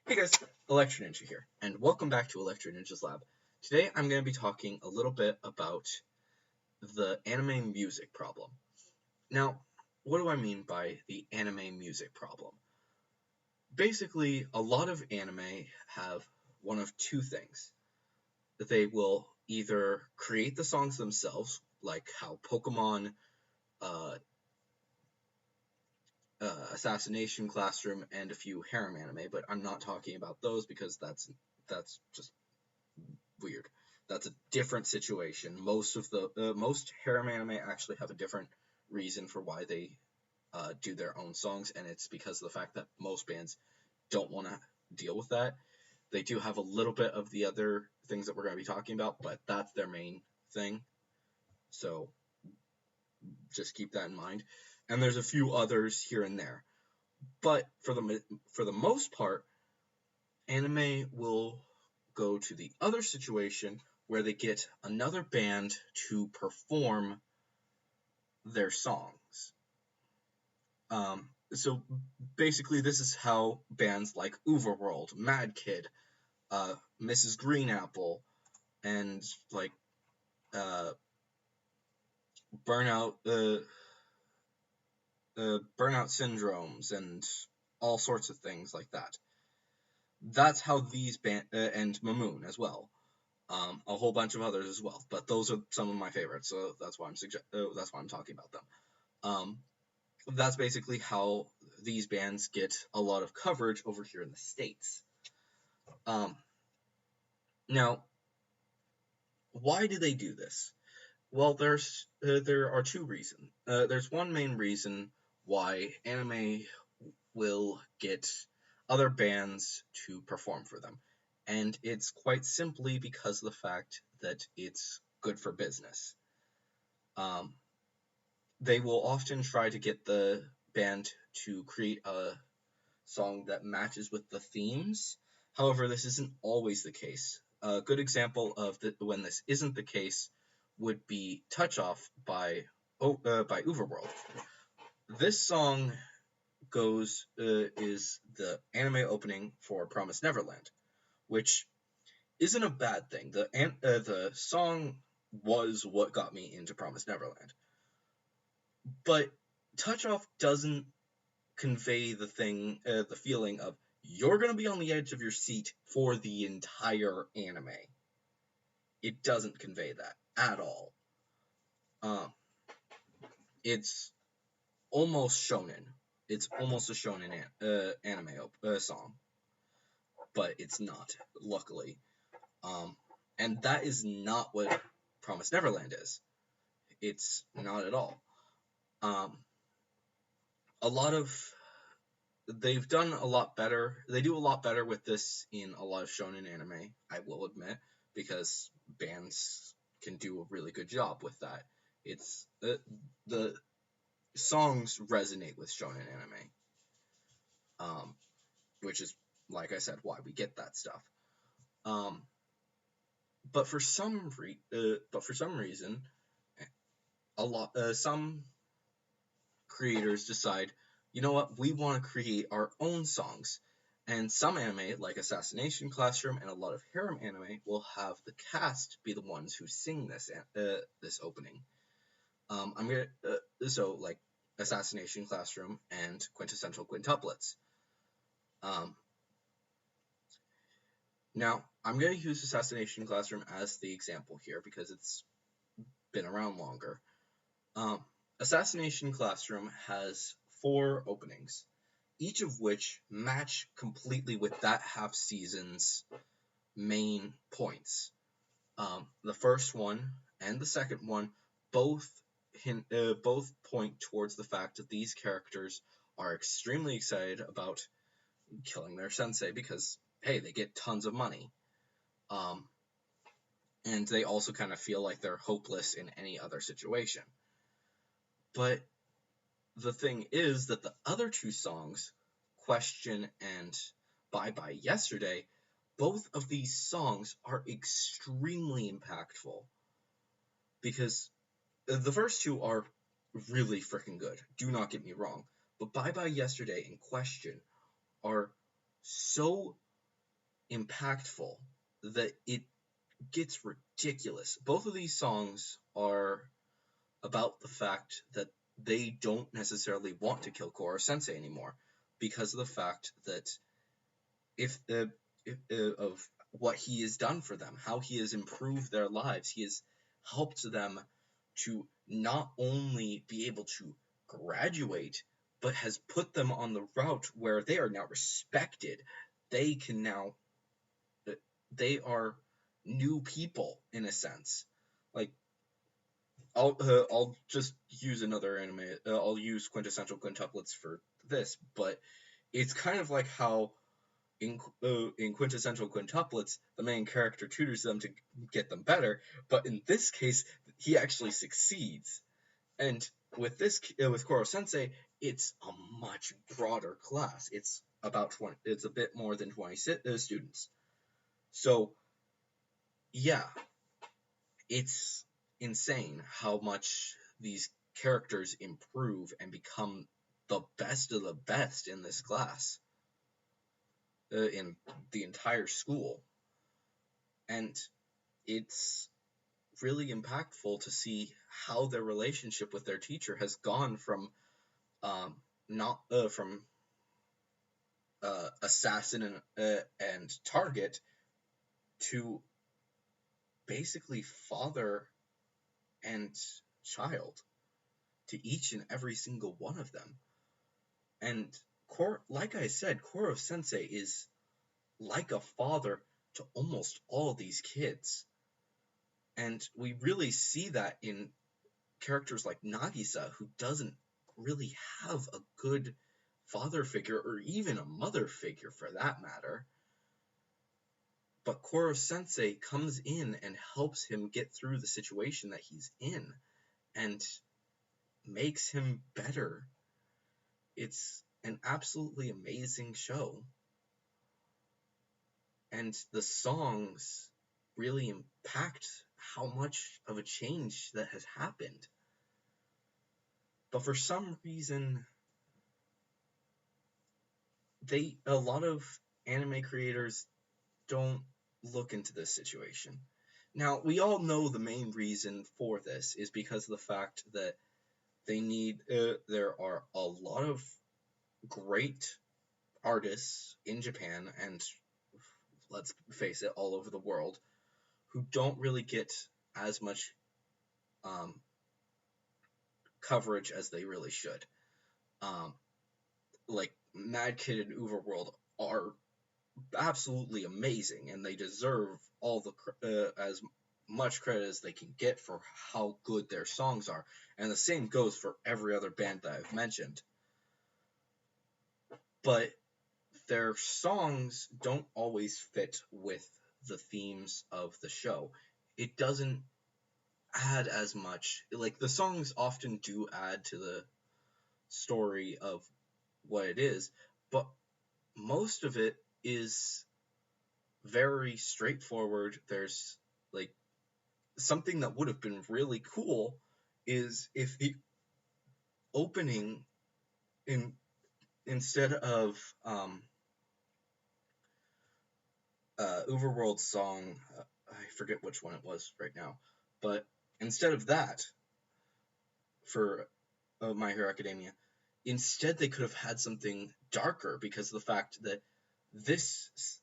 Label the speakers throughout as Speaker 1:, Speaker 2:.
Speaker 1: Hey guys, Electro Ninja here, and welcome back to Electro Ninja's Lab. Today I'm going to be talking a little bit about the anime music problem. Now, what do I mean by the anime music problem? Basically, a lot of anime have one of two things. They will either create the songs themselves, like how Pokemon, uh, Assassination Classroom, and a few harem anime, but I'm not talking about those because that's just weird. That's a different situation. Most harem anime actually have a different reason for why they do their own songs, and it's because of the fact that most bands don't want to deal with that. They do have a little bit of the other things that we're going to be talking about, but that's their main thing. So just keep that in mind. And there's a few others here and there, but for the most part, anime will go to the other situation where they get another band to perform their songs. So basically, this is how bands like Overworld, Mad Kid, Mrs. Green Apple, and like uh, Burnout, Burnout Syndromes, and all sorts of things like that. That's how these and Mamoon as well. A whole bunch of others as well, but those are some of my favorites, so that's why I'm talking about them. That's basically how these bands get a lot of coverage over here in the States. Now, why do they do this? Well, there are two reasons. There's one main reason why anime will get other bands to perform for them, and it's quite simply because of the fact that it's good for business. They will often try to get the band to create a song that matches with the themes. However, this isn't always the case. A good example of when this isn't the case would be Touch Off by Overworld. This song is the anime opening for Promised Neverland, which isn't a bad thing. The song was what got me into Promised Neverland. But Touch Off doesn't convey the feeling of you're going to be on the edge of your seat for the entire anime. It doesn't convey that at all. It's almost shonen. It's almost a shonen anime song, but it's not, luckily. And that is not what Promised Neverland is. It's not at all. They've done a lot better. They do a lot better with this in a lot of shonen anime, I will admit, because bands can do a really good job with that. It's the songs resonate with shonen anime, which is, like I said, why we get that stuff. But for some reason, some creators decide, you know what, we want to create our own songs. And some anime, like Assassination Classroom and a lot of harem anime, will have the cast be the ones who sing this opening. So like Assassination Classroom and Quintessential Quintuplets. Now, I'm going to use Assassination Classroom as the example here because it's been around longer. Assassination Classroom has 4 openings, each of which match completely with that half season's main points. The first one and the second one both point towards the fact that these characters are extremely excited about killing their sensei because, hey, they get tons of money. And they also kind of feel like they're hopeless in any other situation. But the thing is that the other 2 songs, Question and Bye Bye Yesterday, both of these songs are extremely impactful. Because the first 2 are really freaking good, do not get me wrong. But Bye Bye Yesterday and Question are so impactful that it gets ridiculous. Both of these songs are about the fact that they don't necessarily want to kill Koro Sensei anymore because of the fact that if of what he has done for them, how he has improved their lives, he has helped them to not only be able to graduate, but has put them on the route where they are now respected. They can now, they are new people in a sense. Like, I'll just use another anime. I'll use Quintessential Quintuplets for this, but it's kind of like how in Quintessential Quintuplets, the main character tutors them to get them better, but in this case, he actually succeeds. And with Koro Sensei, it's a much broader class. It's about 20. It's a bit more than 20 students. So, yeah, it's insane how much these characters improve and become the best of the best in this class, in the entire school. And it's really impactful to see how their relationship with their teacher has gone from not from assassin and target to basically father and child to each and every single one of them. And like I said, Koro Sensei is like a father to almost all these kids. And we really see that in characters like Nagisa, who doesn't really have a good father figure, or even a mother figure for that matter. But Koro Sensei comes in and helps him get through the situation that he's in, and makes him better. It's an absolutely amazing show. And the songs really impact how much of a change that has happened. But for some reason, a lot of anime creators don't look into this situation. Now, we all know the main reason for this is because of the fact that there are a lot of great artists in Japan, and let's face it, all over the world, who don't really get as much coverage as they really should. Like Mad Kid and Uverworld are absolutely amazing, and they deserve all the as much credit as they can get for how good their songs are. And the same goes for every other band that I've mentioned. But their songs don't always fit with the themes of the show. It doesn't add as much. Like, the songs often do add to the story of what it is, but most of it is very straightforward. There's, like, something that would have been really cool is if the opening instead of Overworld's song, I forget which one it was right now, but instead of that, for My Hero Academia, instead they could have had something darker, because of the fact that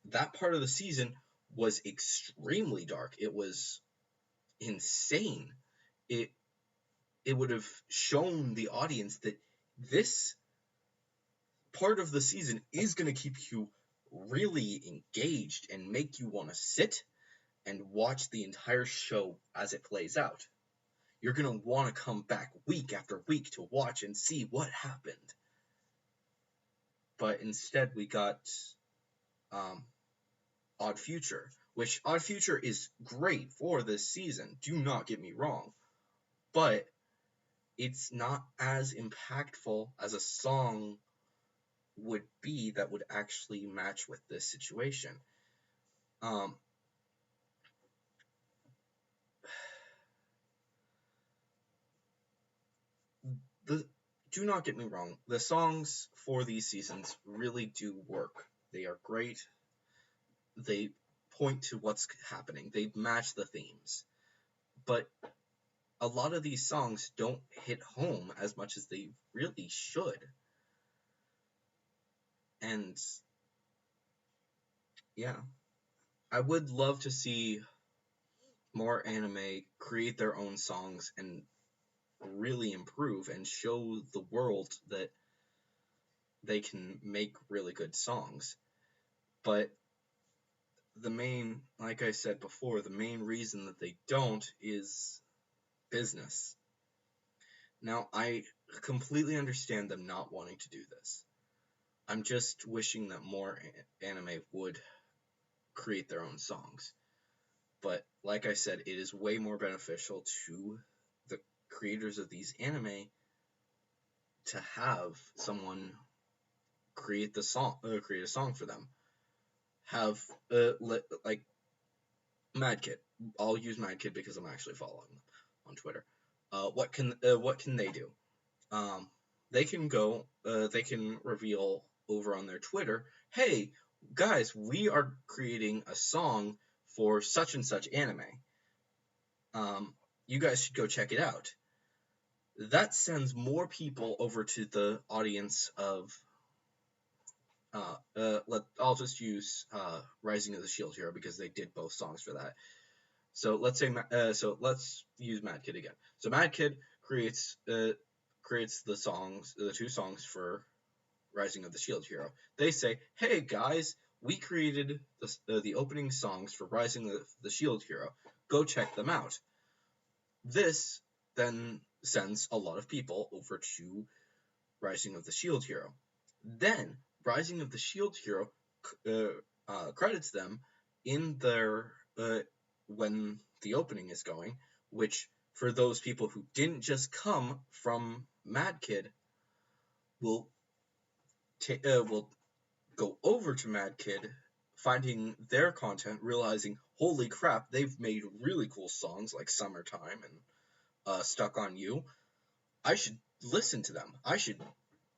Speaker 1: that part of the season was extremely dark. It was insane. It would have shown the audience that this part of the season is going to keep you really engaged and make you want to sit and watch the entire show as it plays out. You're going to want to come back week after week to watch and see what happened. But instead we got Odd Future, which Odd Future is great for this season, do not get me wrong, but it's not as impactful as a song would be that would actually match with this situation. Do not get me wrong, the songs for these seasons really do work. They are great. they point to what's happening. They match the themes. But a lot of these songs don't hit home as much as they really should. And yeah, I would love to see more anime create their own songs and really improve and show the world that they can make really good songs. But like I said before, the main reason that they don't is business. Now, I completely understand them not wanting to do this. I'm just wishing that more anime would create their own songs. But like I said, it is way more beneficial to the creators of these anime to have someone create a song for them. Have like Mad Kid. I'll use Mad Kid because I'm actually following them on Twitter. What can they do? They can go. They can reveal over on their Twitter, hey guys, we are creating a song for such and such anime. You guys should go check it out. That sends more people over to the audience of. I'll just use Rising of the Shield Hero because they did both songs for that. So let's say, let's use Mad Kid again. So Mad Kid creates the two songs for Rising of the Shield Hero. They say, hey guys, we created the opening songs for Rising of the Shield Hero. Go check them out. This then sends a lot of people over to Rising of the Shield Hero. Then Rising of the Shield Hero credits them in their when the opening is going, which for those people who didn't just come from Mad Kid will go over to Mad Kid, finding their content, realizing, holy crap, they've made really cool songs like Summertime and Stuck on You. I should listen to them.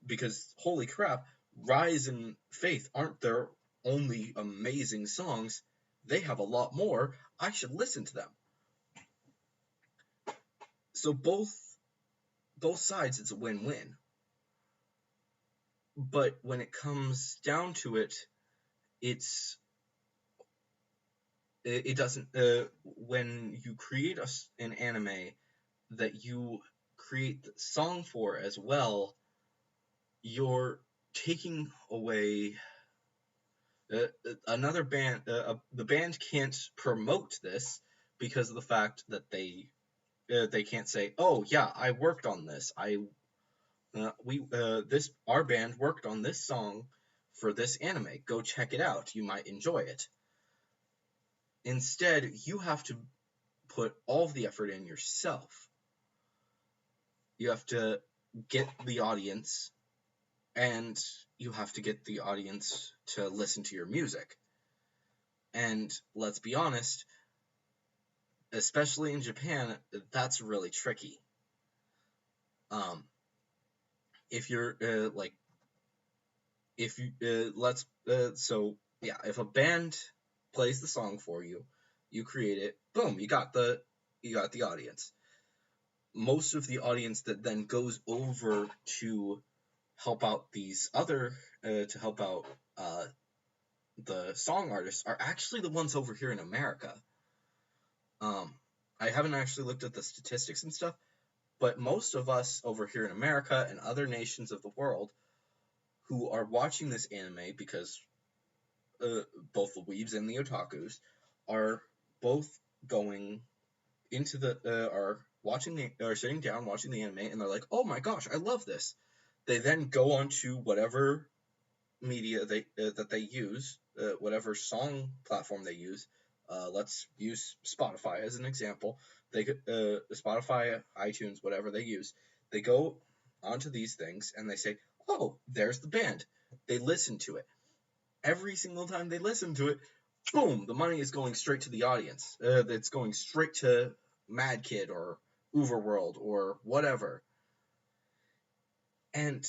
Speaker 1: Because holy crap, Rise and Faith aren't their only amazing songs. They have a lot more. I should listen to them. So both sides, it's a win-win. But when it comes down to it, it doesn't. When you create an anime that you create the song for as well, you're taking away another band. The band can't promote this because of the fact that they can't say, oh yeah, I worked on this. Our band worked on this song for this anime. Go check it out. You might enjoy it. Instead, you have to put all of the effort in yourself. You have to get the audience, and you have to get the audience to listen to your music. And let's be honest, especially in Japan, that's really tricky. If you're if a band plays the song for you, you create it, boom, you got the audience. Most of the audience that then goes over to help out these other to help out the song artists are actually the ones over here in America. I haven't actually looked at the statistics and stuff, but most of us over here in America and other nations of the world who are watching this anime, because both the weebs and the otakus are both going into are sitting down watching the anime, and they're like, oh my gosh, I love this. They then go on to whatever media that they use, whatever song platform they use. Let's use Spotify as an example. They Spotify, iTunes, whatever they use. They go onto these things and they say, oh, there's the band. They listen to it. Every single time they listen to it, boom, the money is going straight to the audience. It's going straight to Mad Kid or Overworld or whatever. And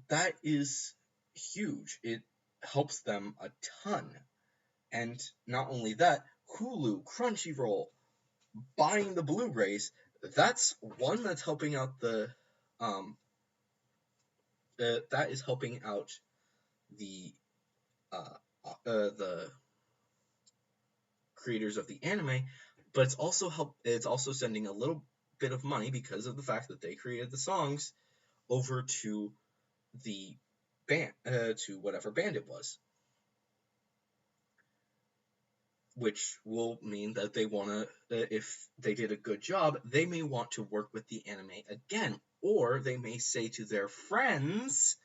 Speaker 1: that is huge. It helps them a ton. And not only that, Hulu, Crunchyroll, buying the Blu-rays, that's one that's helping out um that is helping out the the creators of the anime, but it's also sending a little bit of money because of the fact that they created the songs over to the band, to whatever band it was, which will mean that they want to, if they did a good job, they may want to work with the anime again, or they may say to their friends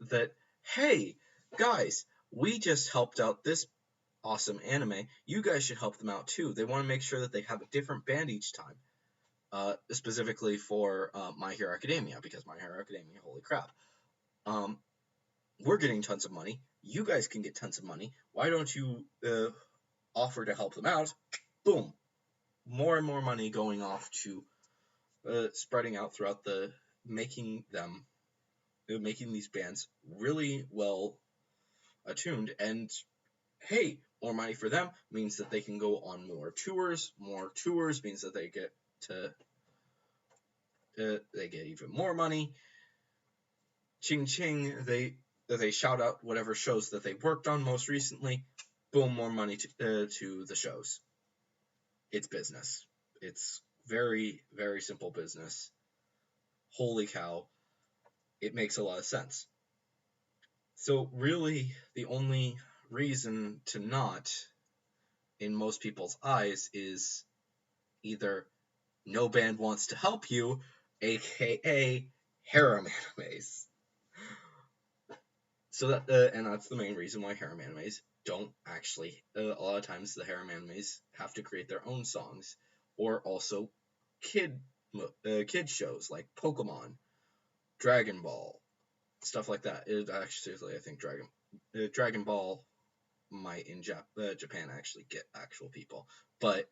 Speaker 1: that, hey, guys, we just helped out this awesome anime. You guys should help them out too. They want to make sure that they have a different band each time, specifically for My Hero Academia, because My Hero Academia, holy crap. We're getting tons of money. You guys can get tons of money. Why don't you offer to help them out? Boom. More and more money going off to spreading out throughout making these bands really well attuned. And hey, more money for them means that they can go on more tours. More tours means that they get even more money. Ching ching, they shout out whatever shows that they worked on most recently. Boom, more money to the shows. It's business. It's very, very simple business. Holy cow, it makes a lot of sense. So really, the only reason to not, in most people's eyes, is either no band wants to help you, aka harem animes. So and that's the main reason why harem animes don't actually. A lot of times, the harem animes have to create their own songs, or also kid shows like Pokemon, Dragon Ball, stuff like that. I think Dragon Ball might in Japan actually get actual people, but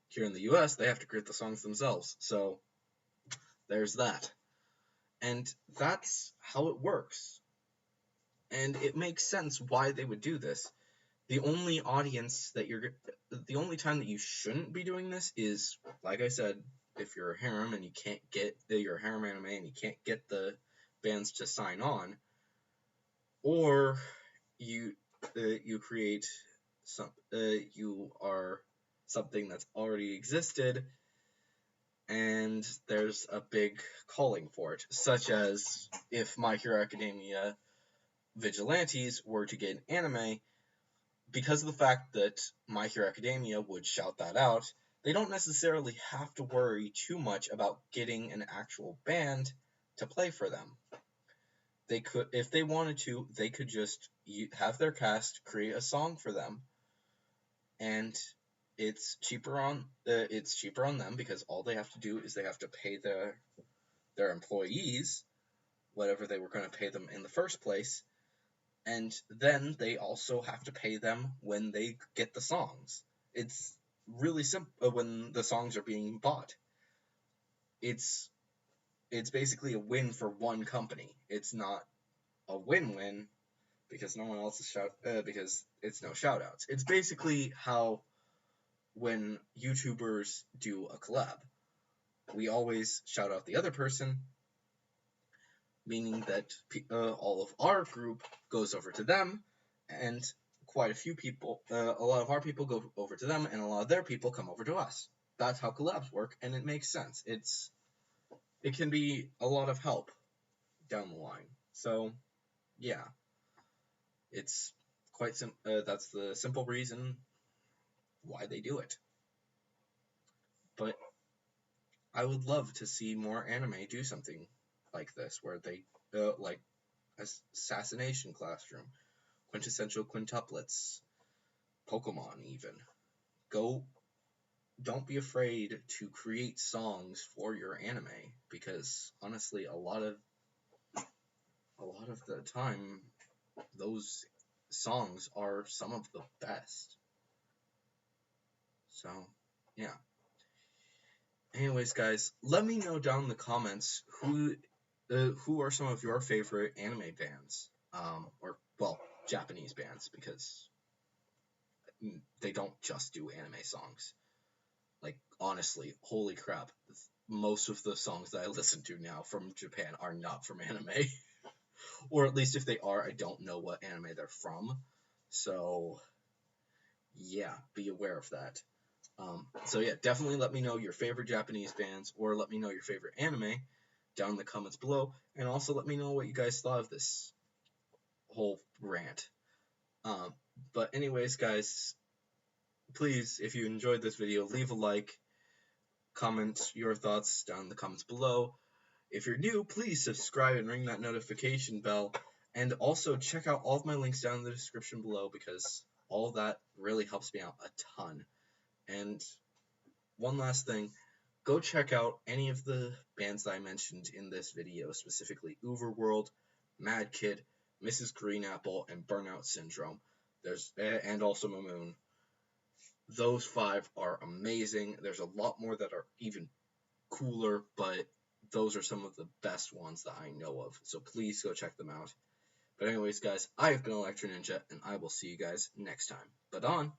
Speaker 1: here in the U.S. they have to create the songs themselves. So there's that, and that's how it works. And it makes sense why they would do this. The only time that you shouldn't be doing this is, like I said, if you're a harem and you can't get your harem anime and you can't get the bands to sign on, or you create you are something that's already existed and there's a big calling for it, such as if My Hero Academia Vigilantes were to get an anime. Because of the fact that My Hero Academia would shout that out, they don't necessarily have to worry too much about getting an actual band to play for them. They could, if they wanted to, they could just have their cast create a song for them, and it's cheaper on them because all they have to do is they have to pay their employees whatever they were going to pay them in the first place, and then they also have to pay them when they get the songs. It's really simple when the songs are being bought. It's basically a win for one company. It's not a win-win because no one else is because it's no shout-outs. It's basically how when YouTubers do a collab, we always shout out the other person, meaning that all of our group goes over to them, and quite a few people, a lot of our people go over to them, and a lot of their people come over to us. That's how collabs work, and it makes sense. It can be a lot of help down the line. So, yeah, it's quite simple. That's the simple reason why they do it. But I would love to see more anime do something like this, where they like Assassination Classroom, Quintessential Quintuplets, Pokemon even. Don't be afraid to create songs for your anime, because honestly, a lot of the time, those songs are some of the best. So, yeah. Anyways, guys, let me know down in the comments who are some of your favorite anime bands, or well, Japanese bands, because they don't just do anime songs. Like, honestly, holy crap, most of the songs that I listen to now from Japan are not from anime. Or at least if they are, I don't know what anime they're from. So, yeah, be aware of that. So yeah, definitely let me know your favorite Japanese bands, or let me know your favorite anime down in the comments below, and also let me know what you guys thought of this whole rant. But anyways, guys, please, if you enjoyed this video, leave a like, comment your thoughts down in the comments below. If you're new, please subscribe and ring that notification bell, and also check out all of my links down in the description below, because all of that really helps me out a ton. And one last thing, go check out any of the bands that I mentioned in this video, specifically Uverworld, Mad Kid, Mrs. Green Apple, and Burnout Syndrome. And also Mamoon. Those 5 are amazing. There's a lot more that are even cooler, but those are some of the best ones that I know of. So please go check them out. But anyways, guys, I have been Electro Ninja, and I will see you guys next time. But on.